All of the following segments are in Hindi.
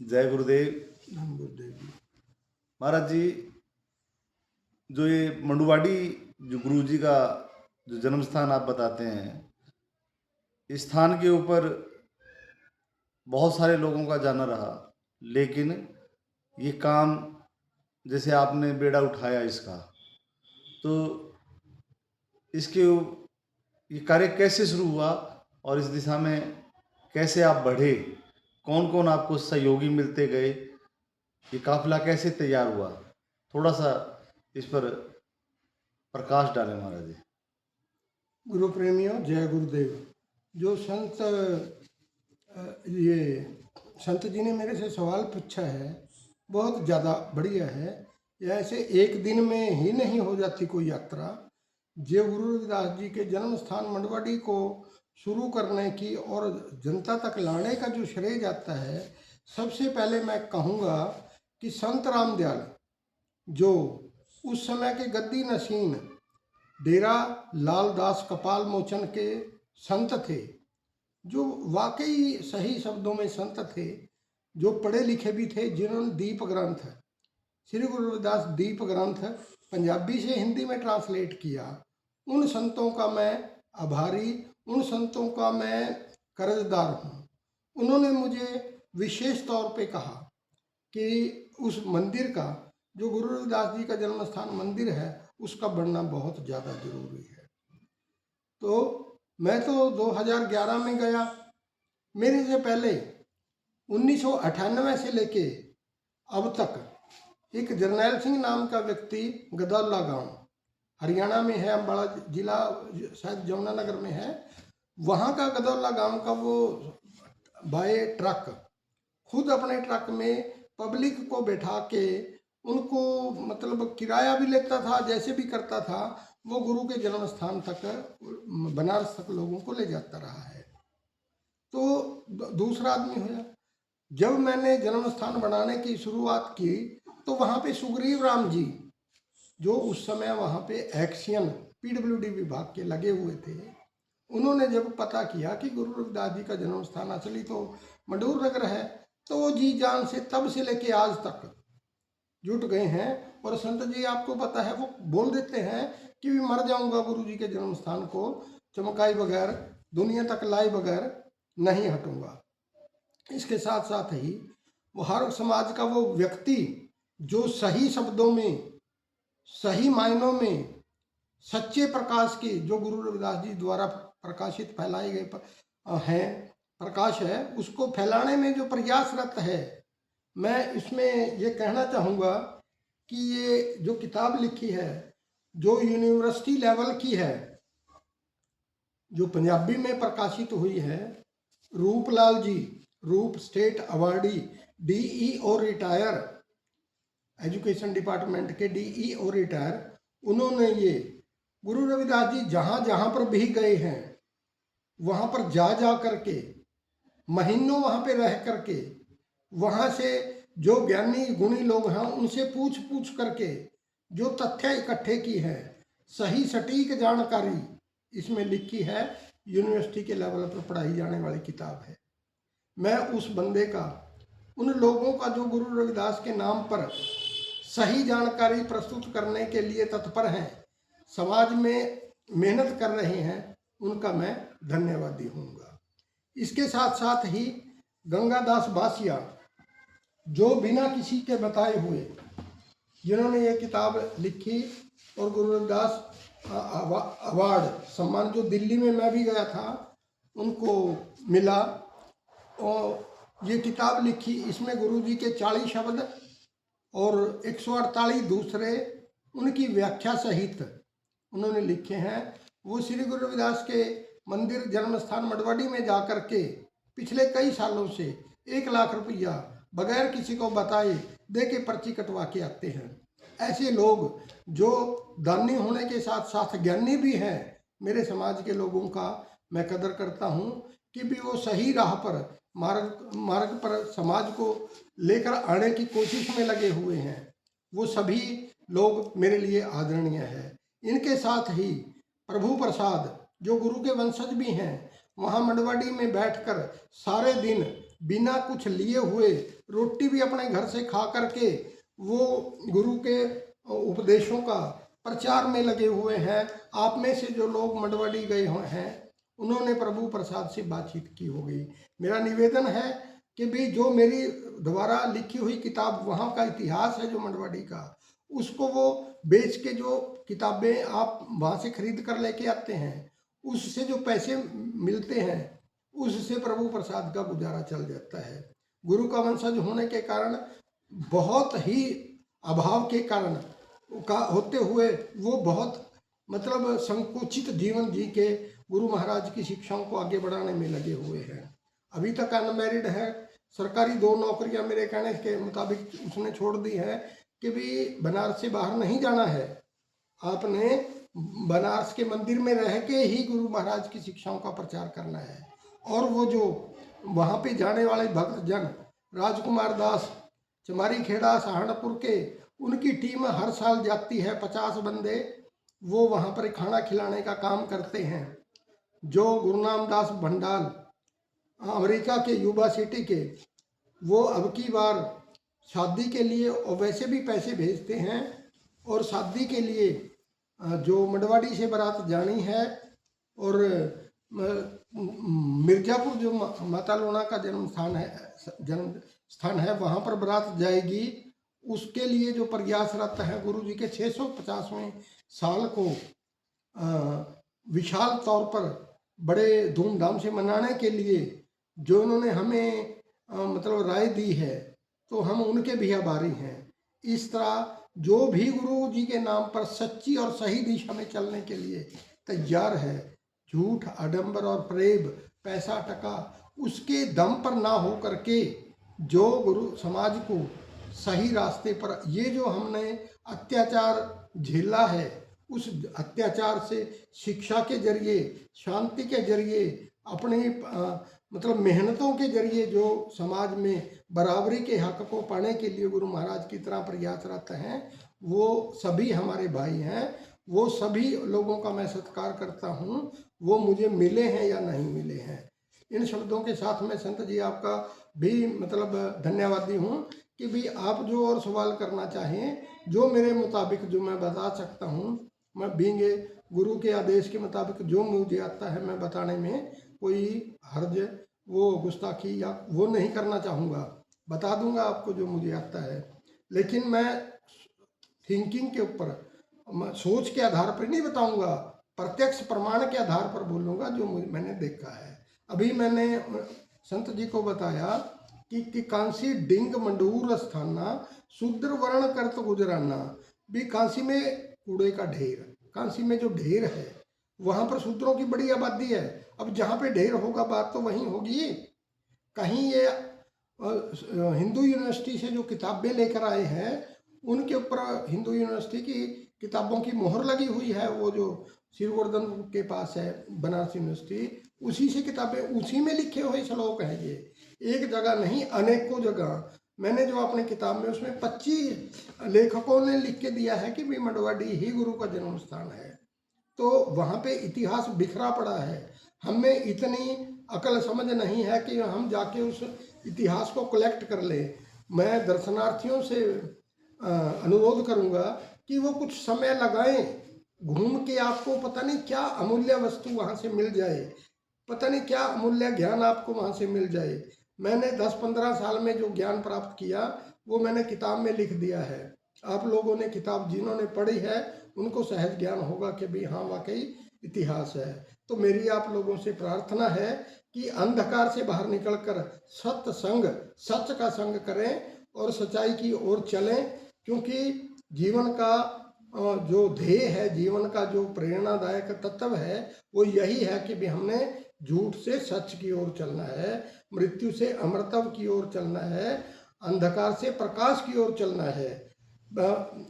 जय गुरुदेव। धन गुरुदेव जी। महाराज जी, जो ये मंडुवाडी, जो गुरु जी का जो जन्म स्थान आप बताते हैं, इस स्थान के ऊपर बहुत सारे लोगों का जाना रहा, लेकिन ये काम, जैसे आपने बेड़ा उठाया इसका, तो इसके ये कार्य कैसे शुरू हुआ और इस दिशा में कैसे आप बढ़े? कौन कौन आपको सहयोगी मिलते गए? ये काफिला कैसे तैयार हुआ? थोड़ा सा इस पर प्रकाश डालें महाराज जी। गुरु प्रेमियों, जय गुरुदेव। जो ये संत जी ने मेरे से सवाल पूछा है, बहुत ज़्यादा बढ़िया है। यह ऐसे एक दिन में ही नहीं हो जाती कोई यात्रा। जो गुरु रविदास जी के जन्म स्थान मंडवाडी को शुरू करने की और जनता तक लाने का जो श्रेय जाता है, सबसे पहले मैं कहूँगा कि संत रामदयाल, जो उस समय के गद्दी नशीन डेरा लाल दास कपाल मोचन के संत थे, जो वाकई सही शब्दों में संत थे, जो पढ़े लिखे भी थे, जिन्होंने दीप ग्रंथ, श्री गुरु रविदास दीप ग्रंथ पंजाबी से हिंदी में ट्रांसलेट किया। उन संतों का मैं आभारी, उन संतों का मैं कर्जदार हूँ। उन्होंने मुझे विशेष तौर पे कहा कि उस मंदिर का, जो गुरु रविदास जी का जन्म स्थान मंदिर है, उसका बनना बहुत ज़्यादा जरूरी है। तो मैं तो 2011 में गया। मेरे से पहले 1998 से लेके अब तक एक जरनैल सिंह नाम का व्यक्ति गदौला गांव, हरियाणा में है, अम्बाला जिला, शायद जमुनानगर में है, वहाँ का गदौला गांव का वो बाय ट्रक, खुद अपने ट्रक में पब्लिक को बैठा के उनको मतलब किराया भी लेता था, जैसे भी करता था, वो गुरु के जन्म स्थान तक, बनारस तक लोगों को ले जाता रहा है। तो दूसरा आदमी हुआ। जब मैंने जन्म स्थान बनाने की शुरुआत की, तो वहाँ पे सुग्रीव राम जी, जो उस समय वहाँ पे एक्सियन पीडब्ल्यूडी विभाग के लगे हुए थे, उन्होंने जब पता किया कि गुरु रविदास जी का जन्म स्थान असली तो मंडूर नगर है, तो वो जी जान से तब से लेके आज तक जुट गए हैं। और संत जी, आपको पता है, वो बोल देते हैं कि भी मर जाऊंगा गुरु जी के जन्म स्थान को चमकाए बगैर, दुनिया तक लाए बगैर नहीं हटूंगा। इसके साथ साथ ही वो हर समाज का वो व्यक्ति जो सही शब्दों में, सही मायनों में सच्चे प्रकाश की, जो गुरु रविदास जी द्वारा प्रकाशित फैलाए गए हैं, प्रकाश है, उसको फैलाने में जो प्रयासरत है, मैं इसमें ये कहना चाहूँगा कि ये जो किताब लिखी है, जो यूनिवर्सिटी लेवल की है, जो पंजाबी में प्रकाशित हुई है, रूपलाल जी, रूप state awardee, DEO retire, education department के DEO रिटायर, उन्होंने ये गुरु रविदास जी जहाँ जहाँ पर भी गए हैं, वहाँ पर जा करके, महीनों वहाँ पे रह करके, वहाँ से जो ज्ञानी गुणी लोग हैं उनसे पूछ पूछ करके जो तथ्य इकट्ठे की है, सही सटीक जानकारी इसमें लिखी है। यूनिवर्सिटी के लेवल पर पढ़ाई जाने वाली किताब है। मैं उस बंदे का, उन लोगों का जो गुरु रविदास के नाम पर सही जानकारी प्रस्तुत करने के लिए तत्पर हैं, समाज में मेहनत कर रहे हैं, उनका मैं धन्यवादी हूँगा। इसके साथ साथ ही गंगादास बासिया, जो बिना किसी के बताए हुए जिन्होंने ये किताब लिखी, और गुरु रविदास अवार्ड सम्मान जो दिल्ली में मैं भी गया था उनको मिला, और ये किताब लिखी, इसमें गुरु जी के 40 शब्द और 148 दूसरे उनकी व्याख्या सहित उन्होंने लिखे हैं। वो श्री गुरु रविदास के मंदिर जन्म स्थान मंडवाडी में जाकर के पिछले कई सालों से 1 लाख रुपया बगैर किसी को बताए दे के पर्ची कटवा के आते हैं। ऐसे लोग जो दानी होने के साथ साथ ज्ञानी भी हैं, मेरे समाज के लोगों का मैं कदर करता हूँ कि भी वो सही राह पर, मार्ग पर समाज को लेकर आने की कोशिश में लगे हुए हैं। वो सभी लोग मेरे लिए आदरणीय है। इनके साथ ही प्रभु प्रसाद, जो गुरु के वंशज भी हैं, वहाँ मंडवाडी में बैठकर सारे दिन बिना कुछ लिए हुए रोटी भी अपने घर से खा करके वो गुरु के उपदेशों का प्रचार में लगे हुए हैं। आप में से जो लोग मंडवाडी गए हुए हैं उन्होंने प्रभु प्रसाद से बातचीत की होगी। मेरा निवेदन है कि भी जो मेरी द्वारा लिखी हुई किताब वहाँ का इतिहास है जो मंडवाडी का, उसको वो बेच के जो किताबें आप वहाँ से खरीद कर लेके आते हैं, उससे जो पैसे मिलते हैं उससे प्रभु प्रसाद का गुजारा चल जाता है। गुरु का वंशज होने के कारण बहुत ही अभाव के कारण का होते हुए वो बहुत मतलब संकुचित जीवन जी के गुरु महाराज की शिक्षाओं को आगे बढ़ाने में लगे हुए हैं। अभी तक अनमैरिड है, सरकारी 2 नौकरियां मेरे कहने के मुताबिक उसने छोड़ दी है कि भी बनारस से बाहर नहीं जाना है, आपने बनारस के मंदिर में रह के ही गुरु महाराज की शिक्षाओं का प्रचार करना है। और वो जो वहाँ पे जाने वाले भक्तजन राजकुमार दास चमारी खेड़ा सहारनपुर के, उनकी टीम हर साल जाती है, 50 बंदे वो वहाँ पर खाना खिलाने का काम करते हैं। जो गुरुनाम दास भंडाल अमेरिका के युवा सिटी के, वो अब की बार शादी के लिए और वैसे भी पैसे भेजते हैं, और शादी के लिए जो मंडवाडी से बारात जानी है और मिर्जापुर जो माता लोना का जन्म स्थान है वहाँ पर बारात जाएगी, उसके लिए जो प्रयासरत है गुरु जी के 650वें साल को विशाल तौर पर बड़े धूमधाम से मनाने के लिए जो उन्होंने हमें मतलब राय दी है, तो हम उनके भी आभारी हैं। इस तरह जो भी गुरु जी के नाम पर सच्ची और सही दिशा में चलने के लिए तैयार है, झूठ आडंबर और प्रेम पैसा टका उसके दम पर ना हो करके जो गुरु समाज को सही रास्ते पर, ये जो हमने अत्याचार झेला है उस अत्याचार से शिक्षा के जरिए, शांति के जरिए, अपनी मतलब मेहनतों के जरिए जो समाज में बराबरी के हक को पाने के लिए गुरु महाराज की तरह प्रयासरत हैं, वो सभी हमारे भाई हैं। वो सभी लोगों का मैं सत्कार करता हूँ, वो मुझे मिले हैं या नहीं मिले हैं। इन शब्दों के साथ मैं संत जी आपका भी मतलब धन्यवादी हूँ कि भी आप जो और सवाल करना चाहें, जो मेरे मुताबिक जो मैं बता सकता हूँ, मैं बींगे गुरु के आदेश के मुताबिक जो मुझे आता है मैं बताने में कोई हर्ज वो गुस्ताखी या वो नहीं करना चाहूँगा। बता दूंगा आपको जो मुझे आता है, लेकिन मैं थिंकिंग के ऊपर, सोच के आधार पर नहीं बताऊंगा, प्रत्यक्ष प्रमाण के आधार पर बोलूँगा जो मैंने देखा है। अभी मैंने संत जी को बताया कि कांसी डिंग मंडूर स्थाना शूद्र वर्ण करत गुजराना, भी कांसी में कूड़े का ढेर, कांसी में जो ढेर है वहाँ पर शूद्रों की बड़ी आबादी है। अब जहाँ पे ढेर होगा बात तो वहीं होगी। कहीं ये हिंदू यूनिवर्सिटी से जो किताबें लेकर आए हैं उनके ऊपर हिंदू यूनिवर्सिटी की किताबों की मोहर लगी हुई है, वो जो श्रीवर्धन के पास है बनारस यूनिवर्सिटी, उसी से किताबें, उसी में लिखे हुए श्लोक हैं। ये एक जगह नहीं, अनेकों जगह। मैंने जो अपने किताब में उसमें 25 लेखकों ने लिख के दिया है कि मंडवाडी ही गुरु का जन्म स्थान है। तो वहाँ पे इतिहास बिखरा पड़ा है। हमें इतनी अकल समझ नहीं है कि हम जाके उस इतिहास को कलेक्ट कर लें। मैं दर्शनार्थियों से अनुरोध करूँगा कि वो कुछ समय लगाएं, घूम के आपको पता नहीं क्या अमूल्य वस्तु वहाँ से मिल जाए, पता नहीं क्या अमूल्य ज्ञान आपको वहाँ से मिल जाए। मैंने 10-15 साल में जो ज्ञान प्राप्त किया वो मैंने किताब में लिख दिया है। आप लोगों ने किताब जिन्होंने पढ़ी है उनको सहज ज्ञान होगा कि भाई हाँ वाकई इतिहास है। तो मेरी आप लोगों से प्रार्थना है कि अंधकार से बाहर निकलकर सत्संग, सच का संग करें और सच्चाई की ओर चलें, क्योंकि जीवन का जो ध्येय है, जीवन का जो प्रेरणादायक तत्व है वो यही है कि भी हमने झूठ से सच की ओर चलना है, मृत्यु से अमरत्व की ओर चलना है, अंधकार से प्रकाश की ओर चलना है।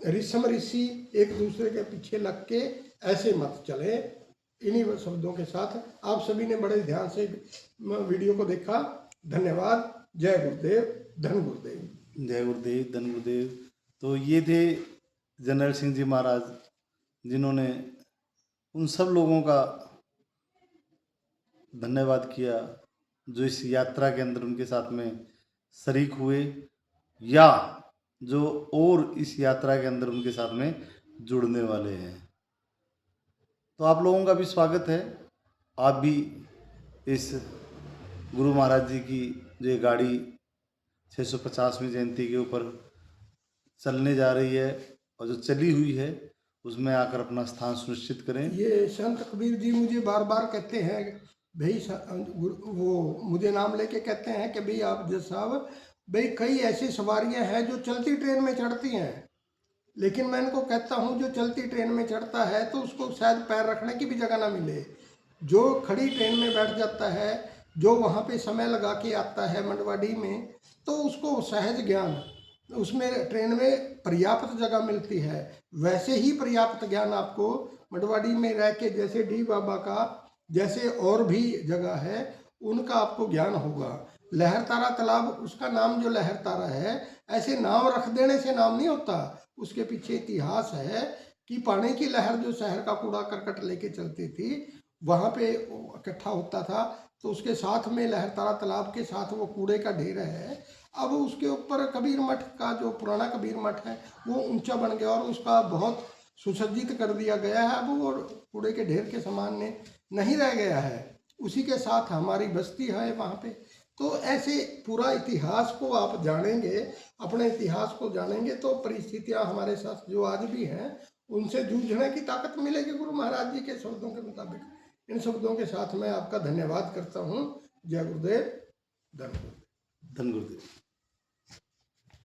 ऋषम ऋषि एक दूसरे के पीछे लग के ऐसे मत चले। इन्हीं शब्दों के साथ आप सभी ने बड़े ध्यान से वीडियो को देखा, धन्यवाद। जय गुरुदेव, धन गुरुदेव। जय गुरुदेव, धन गुरुदेव। तो ये थे जनरल सिंह जी महाराज, जिन्होंने उन सब लोगों का धन्यवाद किया जो इस यात्रा के अंदर उनके साथ में शरीक हुए, या जो और इस यात्रा के अंदर उनके साथ में जुड़ने वाले हैं। तो आप लोगों का भी स्वागत है। आप भी इस गुरु महाराज जी की जो ये गाड़ी 650वीं जयंती के ऊपर चलने जा रही है और जो चली हुई है, उसमें आकर अपना स्थान सुनिश्चित करें। ये संत कबीर जी मुझे बार बार कहते हैं भाई, वो मुझे नाम लेके कहते हैं कि भाई आप जज साहब, भाई कई ऐसी सवारियां हैं जो चलती ट्रेन में चढ़ती हैं, लेकिन मैं इनको कहता हूँ जो चलती ट्रेन में चढ़ता है तो उसको शायद पैर रखने की भी जगह ना मिले। जो खड़ी ट्रेन में बैठ जाता है, जो वहाँ पे समय लगा के आता है मंडवाडी में, तो उसको सहज ज्ञान उसमें ट्रेन में पर्याप्त जगह मिलती है। वैसे ही पर्याप्त ज्ञान आपको मंडवाडी में रह के, जैसे डी बाबा का, जैसे और भी जगह है, उनका आपको ज्ञान होगा। लहर तारा तालाब, उसका नाम जो लहर तारा है, ऐसे नाम रख देने से नाम नहीं होता। उसके पीछे इतिहास है कि पानी की लहर जो शहर का कूड़ा करकट लेके चलती थी, वहाँ पे इकट्ठा होता था, तो उसके साथ में लहर तारा तालाब के साथ वो कूड़े का ढेर है। अब उसके ऊपर कबीर मठ का, जो पुराना कबीर मठ है, वो ऊंचा बन गया और उसका बहुत सुसज्जित कर दिया गया है। अब वो कूड़े के ढेर के समान ने नहीं रह गया है। उसी के साथ हमारी बस्ती है वहाँ पे। तो ऐसे पूरा इतिहास को आप जानेंगे, अपने इतिहास को जानेंगे, तो परिस्थितियाँ हमारे साथ जो आज भी हैं उनसे जूझने की ताकत मिलेगी गुरु महाराज जी के शब्दों के मुताबिक। इन शब्दों के साथ मैं आपका धन्यवाद करता हूँ। जय गुरुदेव, धन्यवाद। धन गुरुदेव।